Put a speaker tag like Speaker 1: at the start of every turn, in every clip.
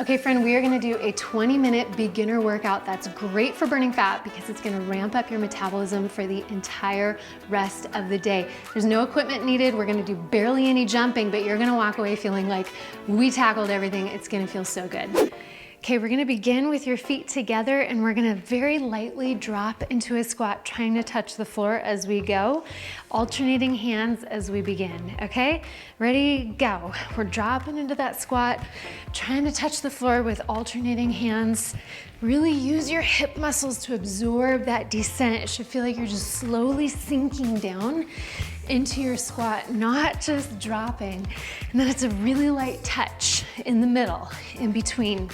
Speaker 1: Okay friend, we are gonna do a 20-minute beginner workout that's great for burning fat because it's gonna ramp up your metabolism for the entire rest of the day. There's no equipment needed. We're gonna do barely any jumping, but you're gonna walk away feeling like we tackled everything. It's gonna feel so good. Okay, we're gonna begin with your feet together and we're gonna very lightly drop into a squat, trying to touch the floor as we go, alternating hands as we begin, okay? Ready, go. We're dropping into that squat, trying to touch the floor with alternating hands. Really use your hip muscles to absorb that descent. It should feel like you're just slowly sinking down into your squat, not just dropping. And then it's a really light touch in the middle, in between.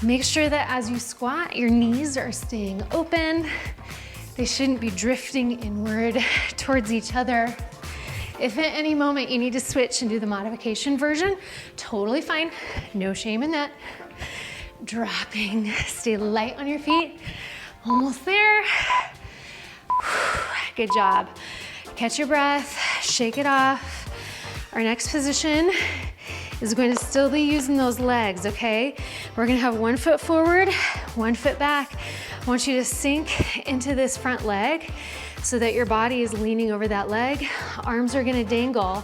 Speaker 1: Make sure that as you squat, your knees are staying open. They shouldn't be drifting inward towards each other. If at any moment you need to switch and do the modification version, totally fine. No shame in that. Dropping, stay light on your feet. Almost there. Good job. Catch your breath, shake it off. Our next position is going to still be using those legs, okay? We're gonna have one foot forward, one foot back. I want you to sink into this front leg so that your body is leaning over that leg. Arms are gonna dangle.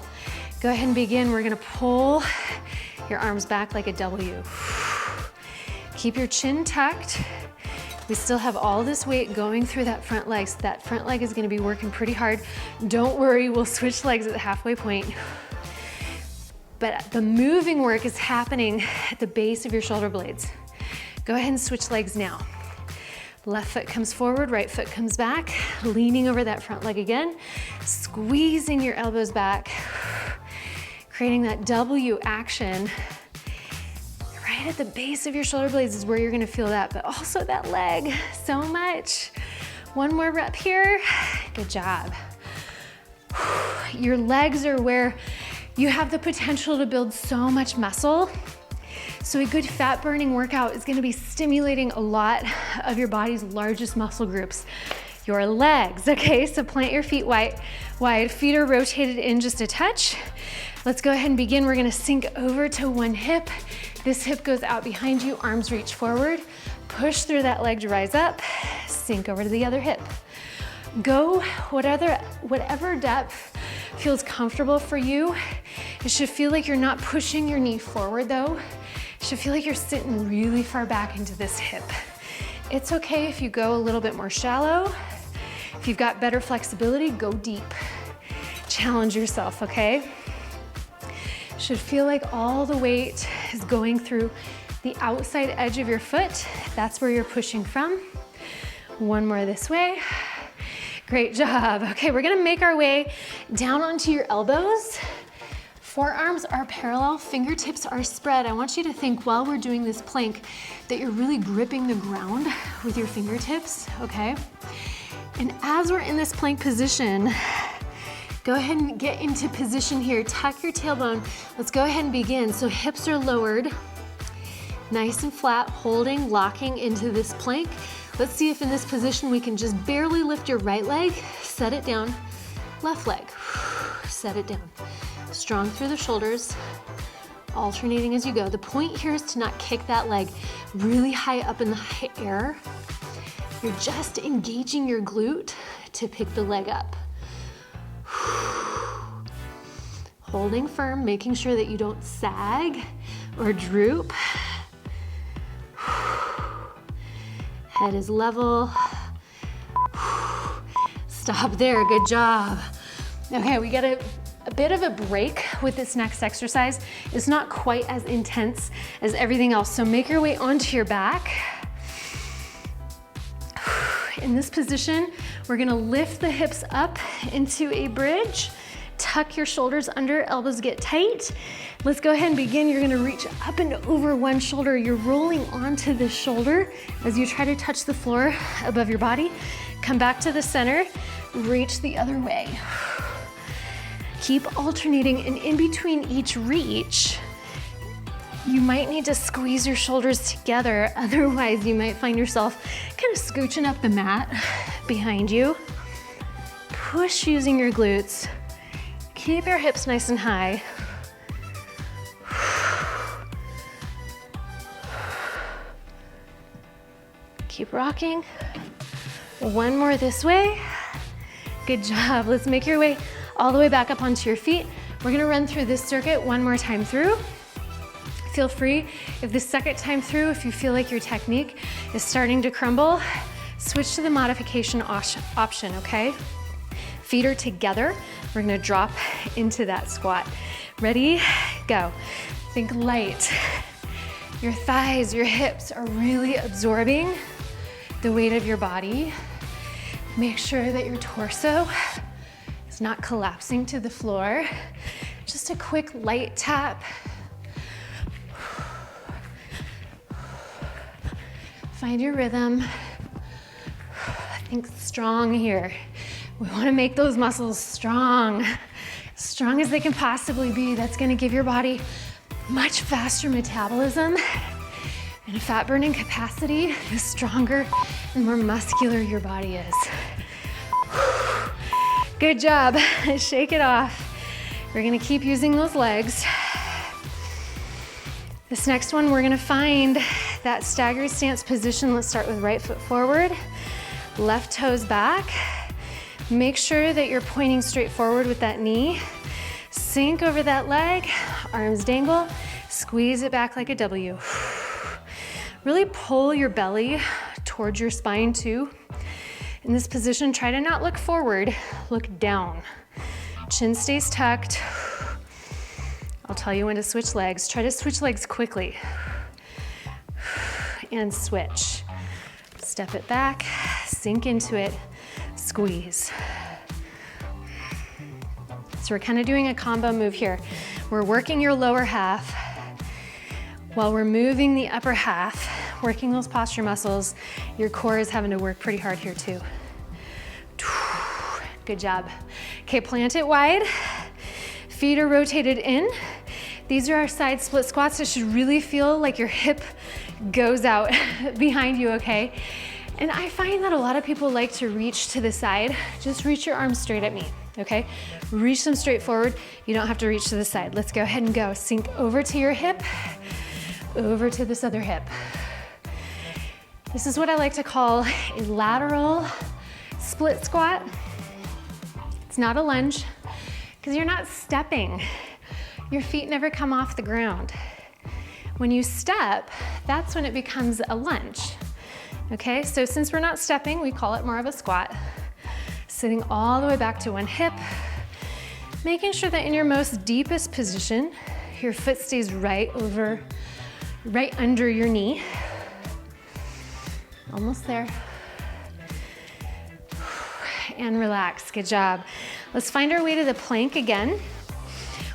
Speaker 1: Go ahead and begin. We're gonna pull your arms back like a W. Keep your chin tucked. We still have all this weight going through that front leg, so that front leg is gonna be working pretty hard. Don't worry, we'll switch legs at the halfway point. But the moving work is happening at the base of your shoulder blades. Go ahead and switch legs now. Left foot comes forward, right foot comes back, leaning over that front leg again, squeezing your elbows back, creating that W action. Right at the base of your shoulder blades is where you're gonna feel that, but also that leg so much. One more rep here. Good job. Your legs are where you have the potential to build so much muscle. So a good fat burning workout is gonna be stimulating a lot of your body's largest muscle groups. Your legs, okay? So plant your feet wide. Feet are rotated in just a touch. Let's go ahead and begin. We're gonna sink over to one hip. This hip goes out behind you, arms reach forward. Push through that leg to rise up. Sink over to the other hip. Go whatever depth feels comfortable for you. It should feel like you're not pushing your knee forward though. It should feel like you're sitting really far back into this hip. It's okay if you go a little bit more shallow. If you've got better flexibility, go deep. Challenge yourself, okay? Should feel like all the weight is going through the outside edge of your foot. That's where you're pushing from. One more this way. Great job. Okay, we're gonna make our way down onto your elbows. Forearms are parallel, fingertips are spread. I want you to think while we're doing this plank that you're really gripping the ground with your fingertips, okay? And as we're in this plank position, go ahead and get into position here. Tuck your tailbone. Let's go ahead and begin. So hips are lowered, nice and flat, holding, locking into this plank. Let's see if in this position we can just barely lift your right leg, set it down, left leg, set it down. Strong through the shoulders, alternating as you go. The point here is to not kick that leg really high up in the air. You're just engaging your glute to pick the leg up. Holding firm, making sure that you don't sag or droop. Head is level. Stop there, good job. Okay, we get a bit of a break with this next exercise. It's not quite as intense as everything else, so make your way onto your back. In this position, we're gonna lift the hips up into a bridge. Tuck your shoulders under, elbows get tight. Let's go ahead and begin. You're gonna reach up and over one shoulder. You're rolling onto this shoulder as you try to touch the floor above your body. Come back to the center, reach the other way. Keep alternating, and in between each reach, you might need to squeeze your shoulders together. Otherwise, you might find yourself kind of scooching up the mat behind you. Push using your glutes. Keep your hips nice and high. Keep rocking. One more this way. Good job. Let's make your way all the way back up onto your feet. We're gonna run through this circuit one more time through. Feel free, if the second time through, if you feel like your technique is starting to crumble, switch to the modification option, okay? Feet are together. We're gonna drop into that squat. Ready? Go. Think light. Your thighs, your hips are really absorbing the weight of your body. Make sure that your torso is not collapsing to the floor. Just a quick light tap. Find your rhythm. Think strong here. We want to make those muscles strong as they can possibly be. That's going to give your body much faster metabolism and a fat burning capacity the stronger and more muscular your body is. Good job. Shake it off. We're going to keep using those legs. This next one, we're gonna find that staggered stance position. Let's start with right foot forward, left toes back. Make sure that you're pointing straight forward with that knee. Sink over that leg, arms dangle, squeeze it back like a W. Really pull your belly towards your spine too. In this position, try to not look forward, look down. Chin stays tucked. I'll tell you when to switch legs. Try to switch legs quickly. And switch. Step it back, sink into it, squeeze. So we're kind of doing a combo move here. We're working your lower half while we're moving the upper half, working those posture muscles. Your core is having to work pretty hard here too. Good job. Okay, plant it wide. Feet are rotated in. These are our side split squats. It should really feel like your hip goes out behind you, okay? And I find that a lot of people like to reach to the side. Just reach your arms straight at me, okay? Reach them straight forward. You don't have to reach to the side. Let's go ahead and go. Sink over to your hip, over to this other hip. This is what I like to call a lateral split squat. It's not a lunge, because you're not stepping. Your feet never come off the ground. When you step, that's when it becomes a lunge. Okay, so since we're not stepping, we call it more of a squat. Sitting all the way back to one hip, making sure that in your most deepest position, your foot stays right under your knee. Almost there. And relax, good job. Let's find our way to the plank again.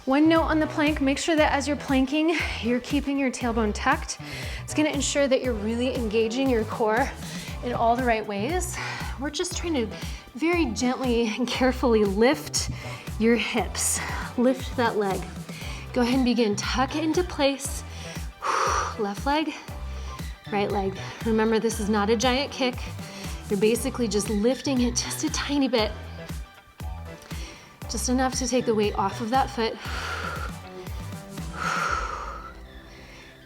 Speaker 1: One note on the plank, make sure that as you're planking, you're keeping your tailbone tucked. It's gonna ensure that you're really engaging your core in all the right ways. We're just trying to very gently and carefully lift your hips. Lift that leg. Go ahead and begin, tuck it into place. Left leg, right leg. Remember, this is not a giant kick. You're basically just lifting it just a tiny bit. Just enough to take the weight off of that foot.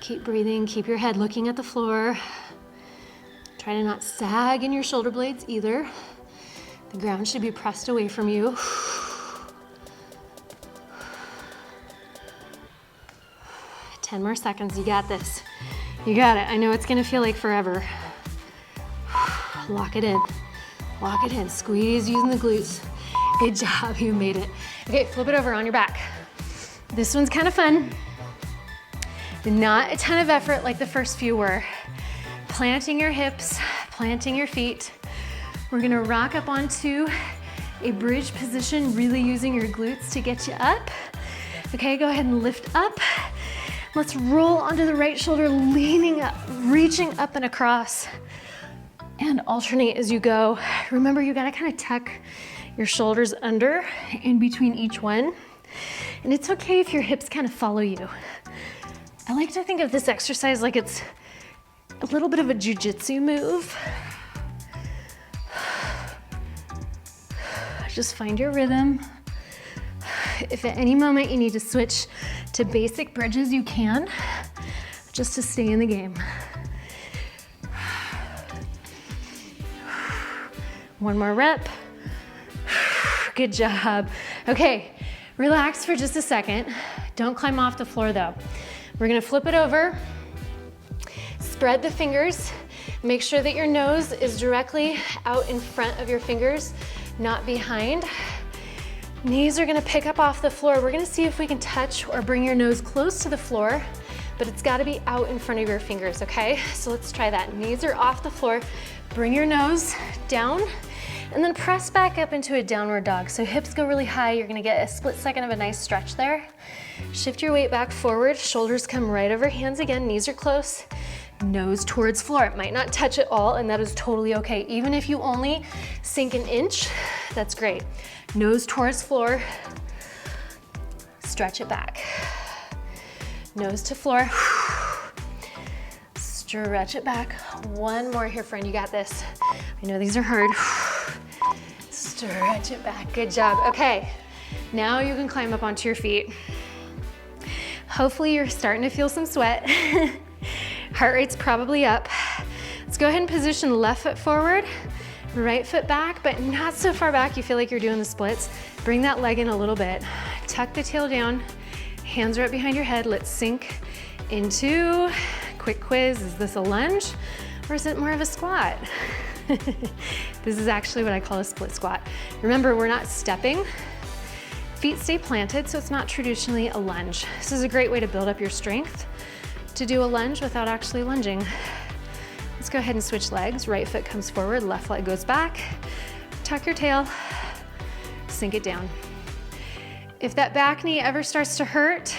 Speaker 1: Keep breathing, keep your head looking at the floor. Try to not sag in your shoulder blades either. The ground should be pressed away from you. 10 more seconds, you got this. You got it. I know it's gonna feel like forever. Lock it in, squeeze using the glutes. Good job, you made it. Okay, flip it over on your back. This one's kind of fun. Not a ton of effort like the first few were. Planting your hips, planting your feet. We're gonna rock up onto a bridge position, really using your glutes to get you up. Okay, go ahead and lift up. Let's roll onto the right shoulder, leaning up, reaching up and across. And alternate as you go. Remember, you gotta kind of tuck your shoulders under in between each one. And it's okay if your hips kind of follow you. I like to think of this exercise like it's a little bit of a jujitsu move. Just find your rhythm. If at any moment you need to switch to basic bridges, you can, just to stay in the game. One more rep. Good job. Okay, relax for just a second. Don't climb off the floor though. We're gonna flip it over, spread the fingers, make sure that your nose is directly out in front of your fingers, not behind. Knees are gonna pick up off the floor. We're gonna see if we can touch or bring your nose close to the floor, but it's gotta be out in front of your fingers, okay? So let's try that. Knees are off the floor. Bring your nose down, and then press back up into a downward dog. So hips go really high. You're gonna get a split second of a nice stretch there. Shift your weight back forward. Shoulders come right over hands again. Knees are close. Nose towards floor. It might not touch at all, and that is totally okay. Even if you only sink an inch, that's great. Nose towards floor. Stretch it back. Nose to floor. Stretch it back. One more here, friend. You got this. I know these are hard. Stretch it back. Good job. Okay, now you can climb up onto your feet. Hopefully you're starting to feel some sweat. Heart rate's probably up. Let's go ahead and position left foot forward, right foot back, but not so far back you feel like you're doing the splits. Bring that leg in a little bit. Tuck the tail down. Hands right behind your head. Let's sink into, quick quiz, is this a lunge or is it more of a squat? This is actually what I call a split squat. Remember, we're not stepping. Feet stay planted, so it's not traditionally a lunge. This is a great way to build up your strength to do a lunge without actually lunging. Let's go ahead and switch legs. Right foot comes forward, left leg goes back. Tuck your tail, sink it down. If that back knee ever starts to hurt,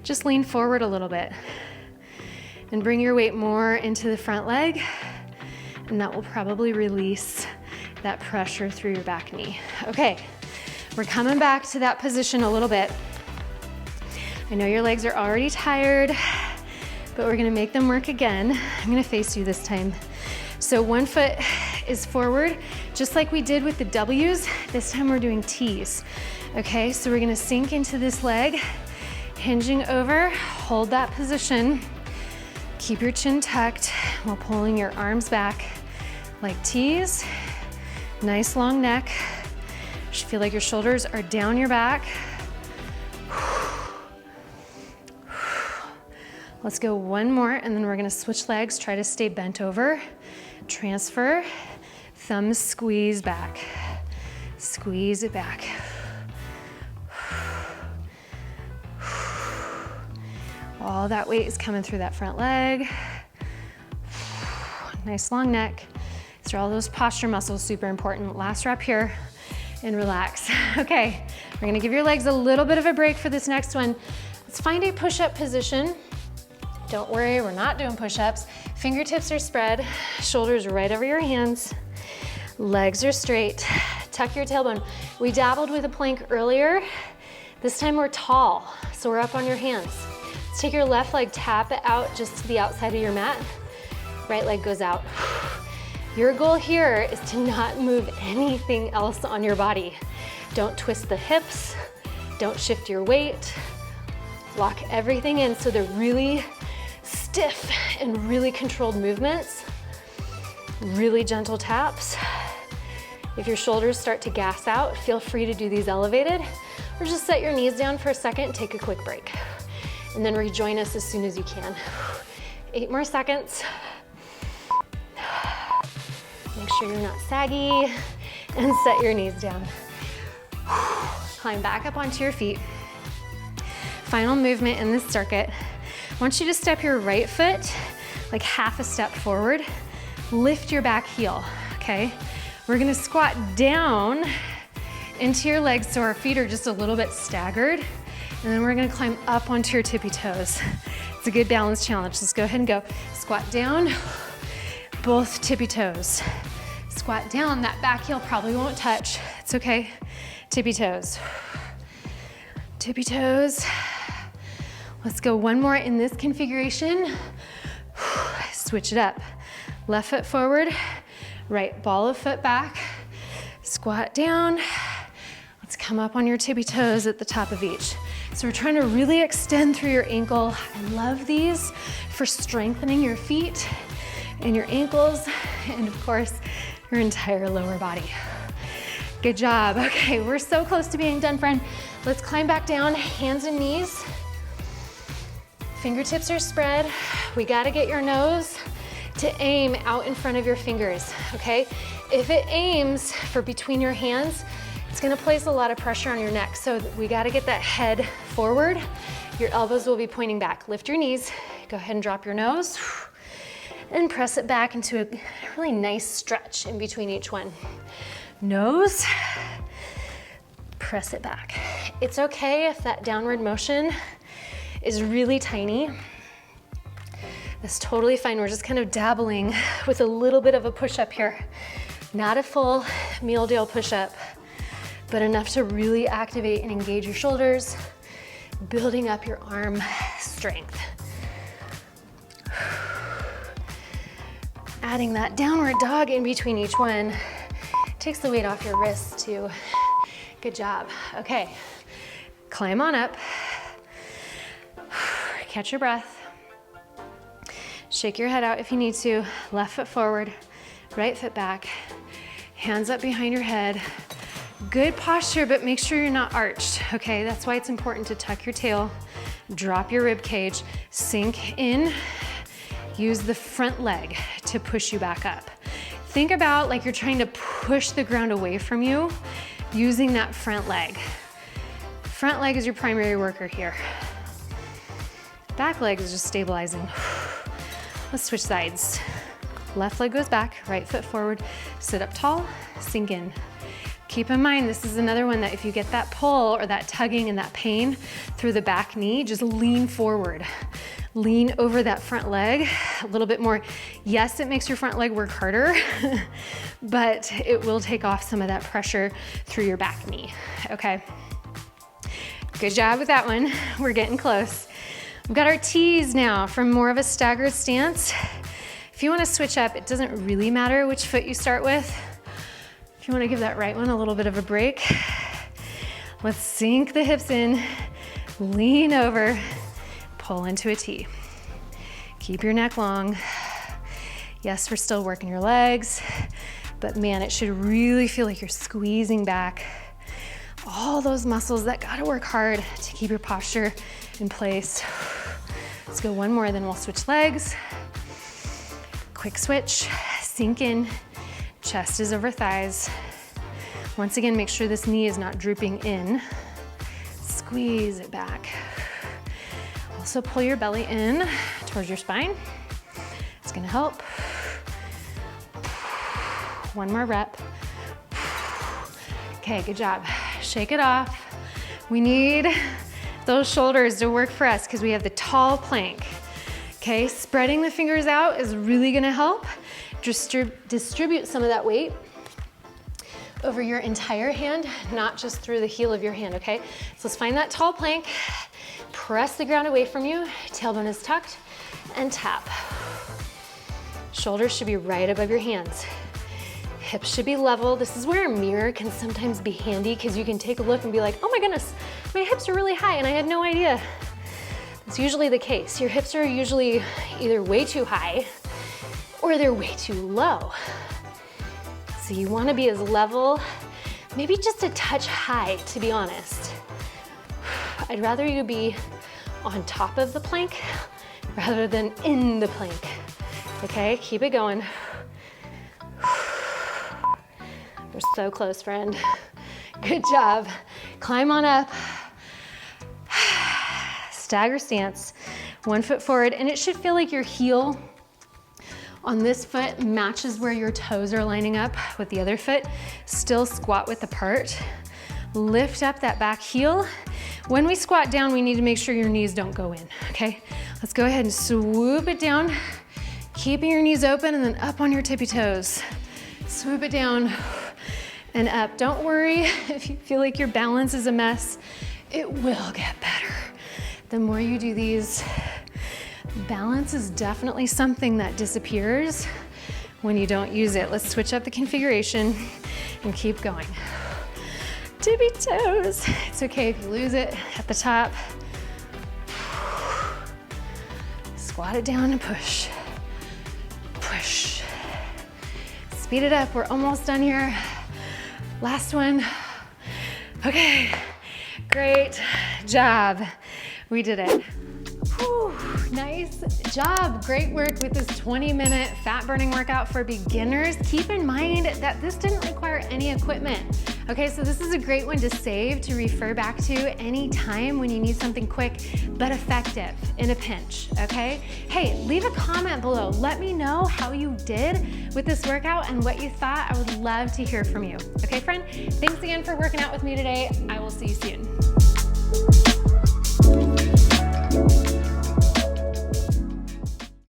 Speaker 1: just lean forward a little bit and bring your weight more into the front leg, and that will probably release that pressure through your back knee. Okay, we're coming back to that position a little bit. I know your legs are already tired, but we're gonna make them work again. I'm gonna face you this time. So one foot is forward, just like we did with the W's. This time we're doing T's. Okay, so we're gonna sink into this leg, hinging over, hold that position. Keep your chin tucked while pulling your arms back like T's. Nice long neck. You should feel like your shoulders are down your back. Let's go one more, and then we're gonna switch legs. Try to stay bent over. Transfer, thumbs squeeze back. Squeeze it back. All that weight is coming through that front leg. Nice long neck. These are all those posture muscles, super important. Last rep here, and relax. Okay, we're gonna give your legs a little bit of a break for this next one. Let's find a push-up position. Don't worry, we're not doing push-ups. Fingertips are spread, shoulders right over your hands. Legs are straight. Tuck your tailbone. We dabbled with a plank earlier. This time we're tall, so we're up on your hands. Let's take your left leg, tap it out just to the outside of your mat. Right leg goes out. Your goal here is to not move anything else on your body. Don't twist the hips. Don't shift your weight. Lock everything in so they're really stiff and really controlled movements. Really gentle taps. If your shoulders start to gas out, feel free to do these elevated, or just set your knees down for a second, take a quick break. And then rejoin us as soon as you can. 8 more seconds. Make sure you're not saggy, and set your knees down. Climb back up onto your feet. Final movement in this circuit. I want you to step your right foot like half a step forward. Lift your back heel, okay? We're gonna squat down into your legs so our feet are just a little bit staggered. And then we're gonna climb up onto your tippy toes. It's a good balance challenge. Let's go ahead and go. Squat down, both tippy toes. Squat down, that back heel probably won't touch. It's okay. Tippy toes. Tippy toes. Let's go one more in this configuration. Switch it up. Left foot forward, right ball of foot back. Squat down. Let's come up on your tippy toes at the top of each. So we're trying to really extend through your ankle. I love these for strengthening your feet and your ankles, and of course, your entire lower body. Good job. Okay, we're so close to being done, friend. Let's climb back down, hands and knees. Fingertips are spread. We gotta get your nose to aim out in front of your fingers, okay? If it aims for between your hands, it's gonna place a lot of pressure on your neck. So we gotta get that head forward. Your elbows will be pointing back. Lift your knees. Go ahead and drop your nose and press it back into a really nice stretch in between each one. Nose, press it back. It's okay if that downward motion is really tiny. That's totally fine. We're just kind of dabbling with a little bit of a push-up here. Not a full Meal-Dale push-up, but enough to really activate and engage your shoulders, building up your arm strength. Adding that downward dog in between each one takes the weight off your wrists too. Good job. Okay, climb on up. Catch your breath. Shake your head out if you need to. Left foot forward, right foot back. Hands up behind your head. Good posture, but make sure you're not arched, okay? That's why it's important to tuck your tail, drop your rib cage, sink in. Use the front leg to push you back up. Think about like you're trying to push the ground away from you using that front leg. Front leg is your primary worker here. Back leg is just stabilizing. Let's switch sides. Left leg goes back, right foot forward, sit up tall, sink in. Keep in mind, this is another one that if you get that pull or that tugging and that pain through the back knee, just lean forward. Lean over that front leg a little bit more. Yes, it makes your front leg work harder, but it will take off some of that pressure through your back knee, okay? Good job with that one. We're getting close. We've got our T's now from more of a staggered stance. If you wanna switch up, it doesn't really matter which foot you start with. If you wanna give that right one a little bit of a break, let's sink the hips in, lean over, pull into a T. Keep your neck long. Yes, we're still working your legs, but man, it should really feel like you're squeezing back all those muscles that gotta work hard to keep your posture in place. Let's go one more, then we'll switch legs. Quick switch, sink in, chest is over thighs. Once again, make sure this knee is not drooping in. Squeeze it back. Also pull your belly in towards your spine. It's gonna help. One more rep. Okay, good job. Shake it off. We need those shoulders to work for us because we have the tall plank. Okay, spreading the fingers out is really gonna help. Distribute some of that weight over your entire hand, not just through the heel of your hand, okay? So let's find that tall plank. Press the ground away from you, tailbone is tucked, and tap. Shoulders should be right above your hands. Hips should be level. This is where a mirror can sometimes be handy because you can take a look and be like, oh my goodness, my hips are really high and I had no idea. It's usually the case. Your hips are usually either way too high or they're way too low. So you wanna be as level, maybe just a touch high, to be honest. I'd rather you be on top of the plank rather than in the plank. Okay, keep it going. We're so close, friend. Good job. Climb on up. Stagger stance, one foot forward, and it should feel like your heel on this foot matches where your toes are lining up with the other foot. Still squat width apart. Lift up that back heel. When we squat down, we need to make sure your knees don't go in, okay? Let's go ahead and swoop it down, keeping your knees open and then up on your tippy toes. Swoop it down and up. Don't worry if you feel like your balance is a mess. It will get better. The more you do these, balance is definitely something that disappears when you don't use it. Let's switch up the configuration and keep going. Tippy toes. It's okay if you lose it at the top. Squat it down and push. Push. Speed it up, we're almost done here. Last one. Okay, great job. We did it. Whew, nice job. Great work with this 20-minute fat burning workout for beginners. Keep in mind that this didn't require any equipment. Okay, so this is a great one to save, to refer back to any time when you need something quick but effective in a pinch, okay? Hey, leave a comment below. Let me know how you did with this workout and what you thought. I would love to hear from you. Okay, friend? Thanks again for working out with me today. I will see you soon.